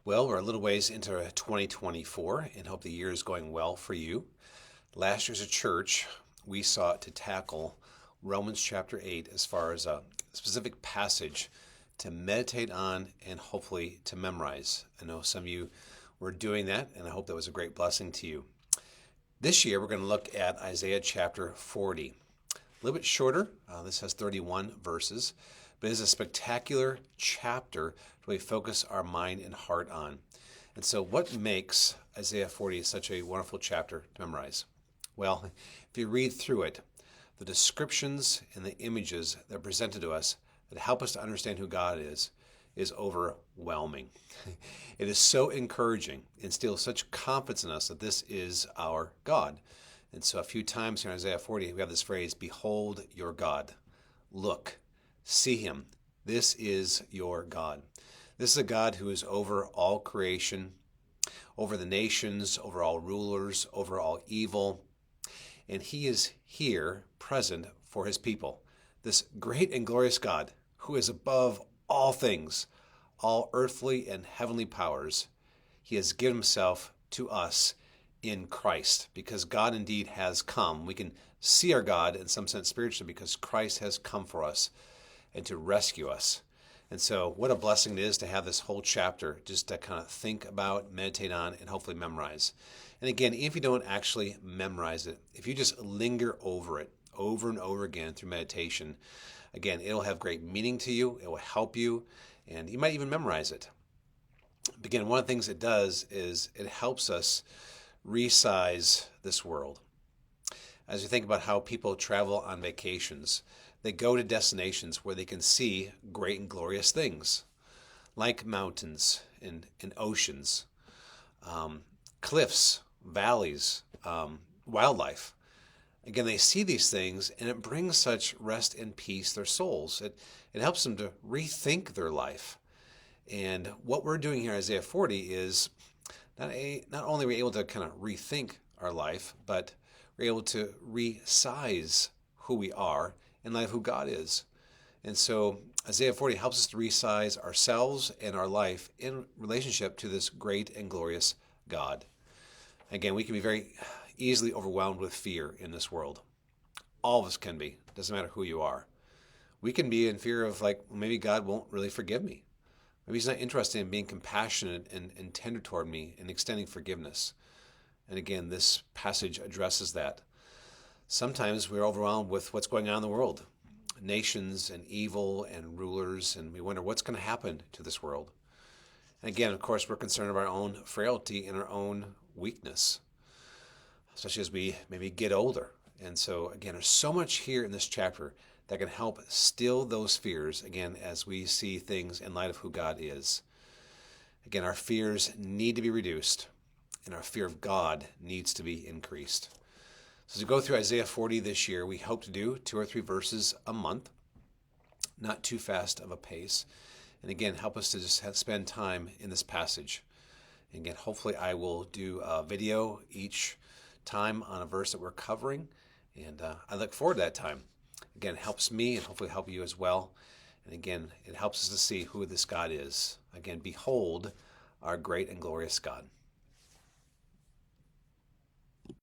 Well, we're a little ways into 2024 and hope the year is going well for you. Last year as a church, we sought to tackle Romans chapter 8 as far as a specific passage to meditate on and hopefully to memorize. I know some of you were doing that, and I hope that was a great blessing to you. This year, we're going to look at Isaiah chapter 40. A little bit shorter. This has 31 verses, but it is a spectacular chapter to really focus our mind and heart on. And so what makes Isaiah 40 such a wonderful chapter to memorize? Well, if you read through it, the descriptions and the images that are presented to us that help us to understand who God is overwhelming. It is so encouraging, instills such confidence in us that this is our God. And so a few times here in Isaiah 40, we have this phrase, behold your God. Look, see him. This is your God. This is a God who is over all creation, over the nations, over all rulers, over all evil. And he is here, present for his people. This great and glorious God who is above all things, all earthly and heavenly powers. He has given himself to us in Christ, because God indeed has come. We can see our God in some sense spiritually because Christ has come for us and to rescue us. And so what a blessing it is to have this whole chapter just to kind of think about, meditate on, and hopefully memorize. And again, if you don't actually memorize it, if you just linger over it over and over again through meditation, again, it'll have great meaning to you, it will help you, and you might even memorize it. Again, one of the things it does is it helps us resize this world. As you think about how people travel on vacations, they go to destinations where they can see great and glorious things, like mountains and oceans, cliffs, valleys, wildlife. Again, they see these things, and it brings such rest and peace to their souls. It helps them to rethink their life. And what we're doing here in Isaiah 40 is not only are we able to kind of rethink our life, but we're able to resize who we are in light of who God is. And so Isaiah 40 helps us to resize ourselves and our life in relationship to this great and glorious God. Again, we can be very easily overwhelmed with fear in this world. All of us can be. Doesn't matter who you are. We can be in fear of maybe God won't really forgive me. Maybe he's not interested in being compassionate and tender toward me and extending forgiveness. And again, this passage addresses that. Sometimes we're overwhelmed with what's going on in the world. Nations and evil and rulers, and we wonder what's going to happen to this world. And again, of course, we're concerned about our own frailty and our own weakness, especially as we maybe get older. And so, again, there's so much here in this chapter that can help still those fears, again, as we see things in light of who God is. Again, our fears need to be reduced, and our fear of God needs to be increased. So as we go through Isaiah 40 this year, we hope to do 2 or 3 verses a month, not too fast of a pace. And again, help us to just spend time in this passage. And again, hopefully I will do a video each time on a verse that we're covering, and I look forward to that time. Again, it helps me and hopefully help you as well. And again, it helps us to see who this God is. Again, behold our great and glorious God.